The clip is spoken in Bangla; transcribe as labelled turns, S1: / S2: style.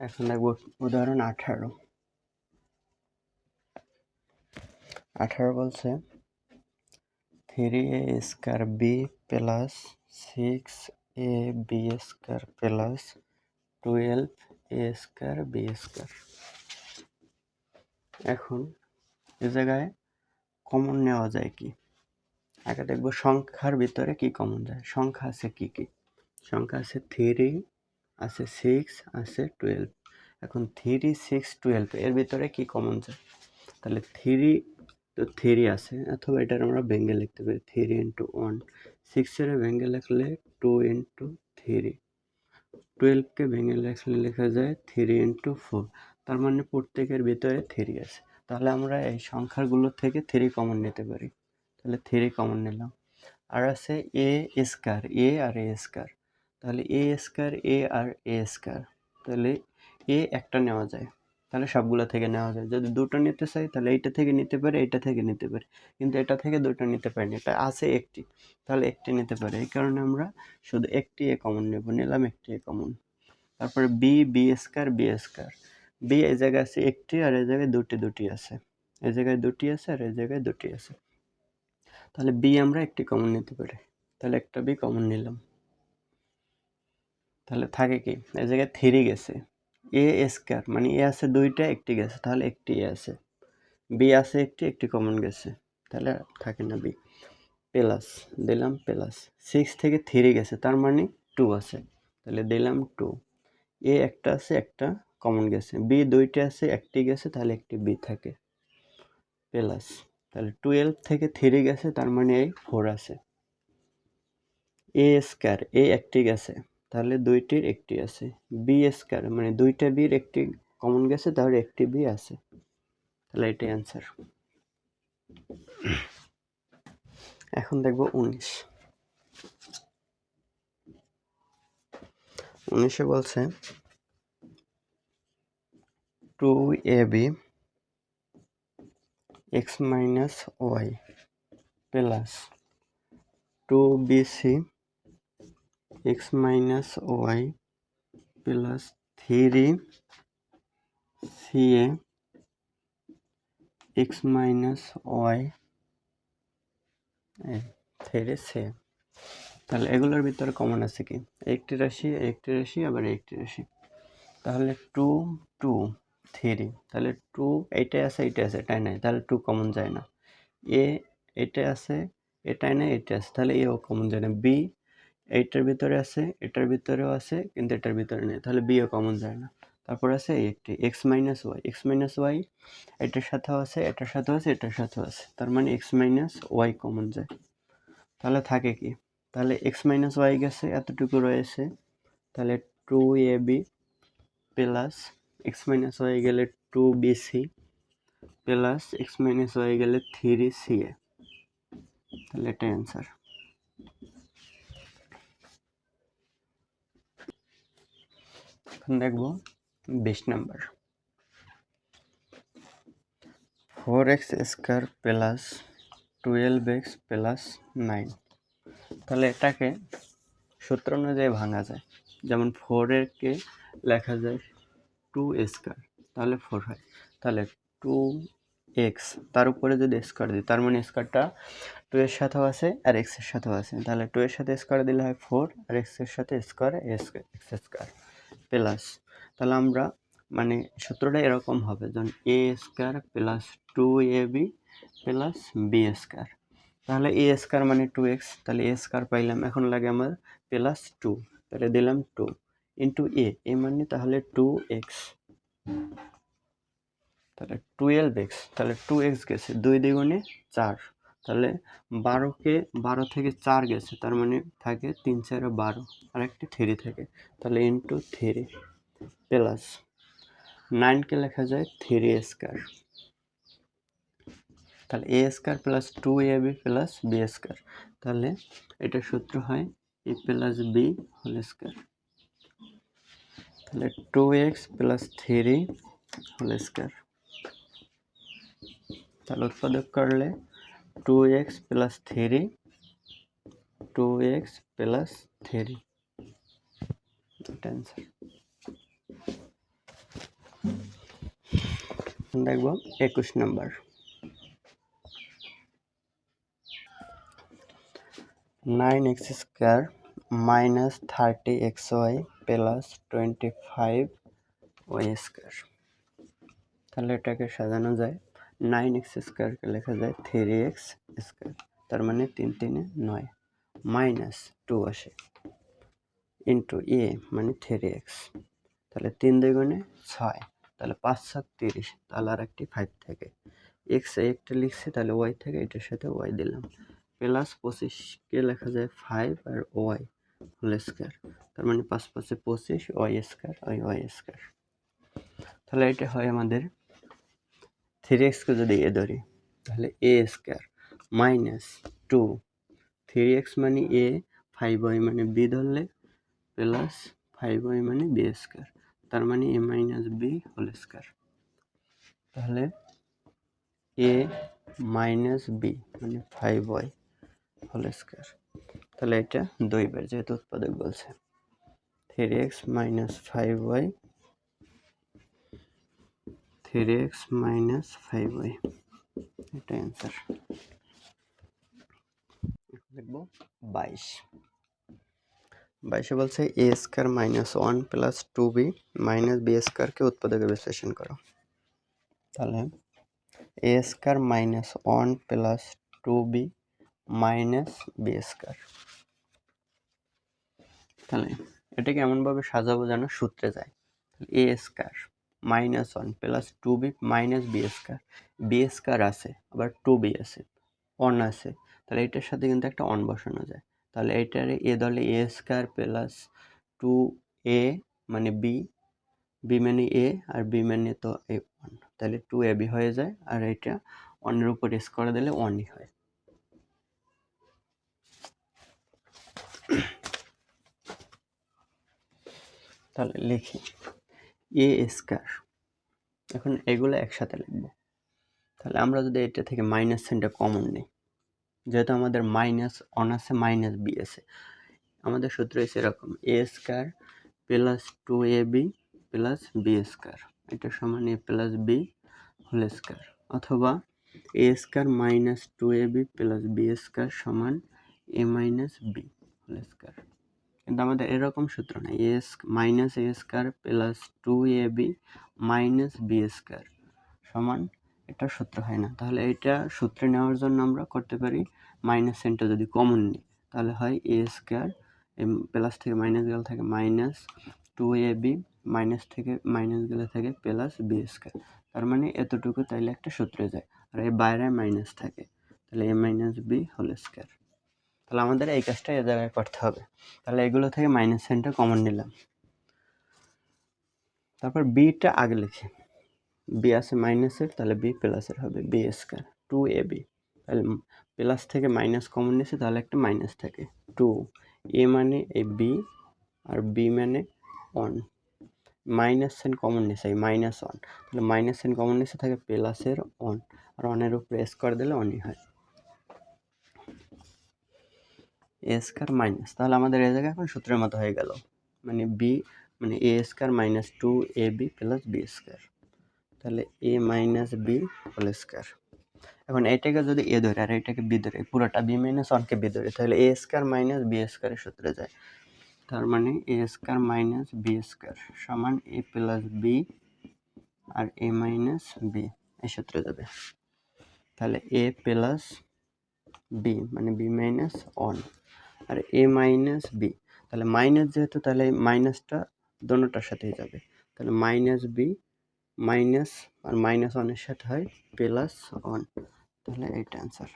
S1: এখন দেখব উদাহরণ 18। 18 বলছে 3a square B plus 6ab square plus 12a square B square. এখন এই জায়গায় কমন নেওয়া যায় কি? আগে দেখব সংখ্যার ভিতরে কি কমন যায়। সংখ্যা আছে কি কি? সংখ্যা আছে 3, আছে 6, আছে 12। এখন 3, 6, 12 এর ভিতরে কি কমন যায়? তাহলে 3 তো 3 আছে, অথবা এটার আমরা ভেঙে লিখতে পারি 3 ইন্টু 1। 6 এর ভেঙে লিখলে 2 ইন্টু 3। 12কে ভেঙে লিখলে লেখা যায় 3 ইন্টু 4। তার মানে প্রত্যেকের ভিতরে 3 আছে। তাহলে আমরা এই সংখ্যাগুলো থেকে 3 কমন নিতে পারি। তাহলে 3 কমন নিলাম। আর আছে এ স্কয়ার, এ আর এ স্কয়ার। তাহলে এ স্কয়ার, এ আর এ স্কয়ার। তাহলে এ একটা নেওয়া যায়, তাহলে সবগুলো থেকে নেওয়া যায়। যদি দুটো নিতে চাই তাহলে এইটা থেকে নিতে পারি, এইটা থেকে নিতে পারি, কিন্তু এটা থেকে দুটো নিতে পারি না, এটা আছে একটি, তাহলে একটি নিতে পারি। এই কারণে আমরা শুধু একটি এ কমন নেব, নিলাম একটি এ কমন। তারপরে B, B square, B square. B এই জায়গায় আছে একটি, আর এই জায়গায় দুটি আছে। এই জায়গায় দুটি আছে আর এই জায়গায় দুটি আছে, তাহলে বি আমরা একটি কমন নিতে পারি। তাহলে একটা বি কমন নিলাম। তাহলে থাকে কি, এই জায়গায় 3 গেছে। এ স্কয়ার মানে এ আছে দুইটা, একটি গেছে, তাহলে একটি এ আছে। বি আছে একটি, একটি কমন গেছে, তাহলে থাকে না বি। প্লাস দিলাম প্লাস 6 থেকে 3 গেছে, তার মানে 2 আছে, তাহলে দিলাম 2। এ একটা আছে, একটা কমন গেছে। বি দুইটা আছে, একটি গেছে, তাহলে একটি বি থাকে। প্লাস তাহলে 12 থেকে 3 গেছে, তার মানে এই 4 আছে। এ স্কয়ার, এ একটি গেছে, তাহলে দুইটির একটি আছে। বি স্কয়ার মানে দুইটা বির একটি কমন গেছে, তাহলে একটি বি আছে। তাহলে এটাই অ্যান্সার। এখন দেখব 19। 19-এ বলছে 2ab x minus Y plus 2bc x minus Y plus 3ca x minus Y 3c। তাহলে এগুলোর ভিতরে কমন আছে কি? একটি রাশি, একটি রাশি, আবার একটি রাশি। তাহলে 2, 2, 3, তাহলে 2 এইটাই আছে, এইটা আছে, এটাই নাই, তাহলে 2 কমন যায় না। এ এটা আছে, এটাই নাই, এটা আছে, তাহলে এও কমন যায় না। বি এইটার ভিতরে আছে, এটার ভিতরেও আছে, কিন্তু এটার ভিতরে নেই, তাহলে বিও কমন যায় না। তারপর আছে একটি X minus Y, X minus Y এটার সাথেও আছে, এটার সাথেও আছে, এটার সাথেও আছে, তার মানে এক্স মাইনাস ওয়াই কমন যায়। তাহলে থাকে কি? তাহলে এক্স মাইনাস ওয়াই গেছে, এতটুকু রয়েছে, তাহলে 2ab plus x minus Y গেলে 2bc plus x minus Y গেলে 3ca। তাহলে এটাই অ্যান্সার। এখন দেখব 20 number. 4x square plus 12x plus 9। তাহলে এটাকে সূত্র অনুযায়ী ভাঙা যায়। যেমন 4কে লেখা যায় 2 স্কয়ার, তাহলে 4 হয়। তাহলে 2x তার উপরে যদি স্কয়ার দিই, তার মানে স্কয়ারটা 2 এর সাথেও আছে আর x এর সাথেও আছে, তাহলে 2 এর সাথে স্কয়ার দিলে হয় 4, আর x এর সাথে স্কয়ার x স্কয়ার প্লাস। তাহলে আমরা মানে সূত্রটা এরকম হবে, যেমন a square plus 2ab plus b square. তাহলে a স্কয়ার মানে 2x, তাহলে a স্কয়ার পাইলাম। এখন লাগে আমার প্লাস 2, তাহলে দিলাম 2 ইন্টু a মানে তাহলে 2x, তাহলে 12x, তাহলে 2x গেছে, 2 দ্বিগুণে 4, তাহলে 12কে 12 থেকে 4 গেছে, তার মানে থাকে 3 4 12, আর একটি 3 থাকে, তাহলে ইন্টু 3 প্লাস 9কে লেখা যায় 3 স্কয়ার। তাহলে a square plus 2ab plus b square, তাহলে এটার সূত্র হয় a plus b whole square. তাহলে 2x প্লাস 3 হোল স্কয়ার। তাহলে উৎপাদক করলে 2x প্লাস 3, 2x প্লাস 3, এটা অ্যান্সার। এখন দেখব 21 নম্বর। 9x square minus 30xy plus 25y square. তাহলে এটাকে সাজানো যায়, 9x স্কোয়ারকে লেখা যায় 3x স্কোয়ার, তার মানে 3 3 9, মাইনাস 2 আসে ইন্টু এ মানে 3x, তাহলে 3 2 6, তাহলে 5 7 30, তাহলে আর একটি 5 থাকে, এক্স একটা লিখছি, তাহলে ওয়াই থেকে এটার সাথে ওয়াই দিলাম, প্লাস 25কে লেখা যায় 5 আর ওয়াই হোল স্কোয়ার, তার মানে 5 5 25 ওয়াই স্কোয়ার ওয়াই স্কোয়ার। তাহলে এটা হয় আমাদের 3xকে যদি এ ধরি তাহলে এ স্কোয়ার মাইনাস 2, 3x মানে এ, 5y মানে বি ধরলে প্লাস 5y মানে বি স্কোয়ার, তার মানে এ মাইনাস বি হোল স্কোয়ার। তাহলে এ মাইনাস বি মানে 5y হোল স্কোয়ার। তাহলে এটা 2 বার, যেহেতু উৎপাদক বলছে, 3x minus 5y, 3x minus 5y, এটা অ্যান্সার। লিখবো 22। 22 বলছে A square minus 1 plus 2b minus B স্কোয়ারকে উৎপাদকে বিশ্লেষণ করো। তাহলে A square minus 1 plus 2b minus B square, তাহলে এটাকে এমনভাবে সাজাবো যেন সূত্রে যায়। A square minus 1 plus 2b minus B square, B square আছে আবার 2b আছে, 1 আছে, তাহলে এটার সাথে কিন্তু একটা 1 বসানো যায়, তাহলে এটার এ দলে এ স্কোয়ার প্লাস 2a মানে বি, বি মানে এ আর বি মানে তো এ 1, তাহলে 2ab হয়ে যায়, আর এটা 1-এর উপর এস করে দিলে 1ই হয়। তাহলে লিখি এ স্কোয়ার, এখন এগুলো একসাথে লিখব। তাহলে আমরা যদি এটা থেকে মাইনাস সাইনটা কমন নিই, যেহেতু আমাদের মাইনাস 1 আছে মাইনাস বি আছে, আমাদের সূত্র হচ্ছে এরকম, A square plus 2ab plus B square, এটা সমান A plus B whole square, অথবা A square minus 2ab plus B square সমান A minus B whole square. কিন্তু আমাদের এরকম সূত্র নাই, minus A square plus 2ab minus B square সমান, এটা সূত্র হয় না। তাহলে এটা সূত্রে নেওয়ার জন্য আমরা করতে পারি মাইনাস সাইনটা যদি কমন নিই, তাহলে হয় এ স্কোয়ার, প্লাস থেকে মাইনাস গেলে থাকে মাইনাস 2ab, মাইনাস থেকে মাইনাস গেলে থাকে প্লাস বি স্কোয়ার, তার মানে এতটুকু তাইলে একটা সূত্রে যায়, আর এই বাইরে মাইনাস থাকে, তাহলে A minus B whole square. তাহলে আমাদের এই কাজটা এ জায়গায় করতে হবে। তাহলে এগুলো থেকে মাইনাস সাইনটা কমন নিলাম, তারপর বিটা আগে লিখি, বি আছে মাইনাসের, তাহলে বি প্লাসের হবে, বি স্কোয়ার 2ab, তাহলে প্লাস থেকে মাইনাস কমন নিয়েছে, তাহলে একটা মাইনাস থাকে 2, এ মানে এই বি আর বি মানে 1, মাইনাস সাইন কমন নিয়েছে এই মাইনাস 1, তাহলে মাইনাস সাইন কমন নিয়েছে থাকে প্লাসের 1, আর 1-এর উপরে এস করে দিলে 1ই হয়, এ স্কোয়ার মাইনাস, তাহলে আমাদের এই জায়গায় এখন সূত্রের মতো হয়ে গেল, মানে বি মানে A square minus 2ab plus B square, তাহলে A minus B whole square. এখন এটাকে যদি এ ধরে আর এটাকে বি ধরে, পুরোটা বি মাইনাস 1কে বি ধরে, তাহলে এ স্কোয়ার মাইনাস বি স্কোয়ারের সূত্রে যায়, তার মানে A square minus B square সমান A plus B R A minus B, এই সূত্রে যাবে। তাহলে এ প্লাস বি মানে বি মাইনাস 1 আর এ মাইনাস বি, তাহলে মাইনাস যেহেতু, তাহলে মাইনাসটা দোনোটার সাথেই যাবে, তাহলে মাইনাস বি মাইনাস আর মাইনাস 1-এর সাথে হয় প্লাস 1, তাহলে এইটা অ্যান্সার।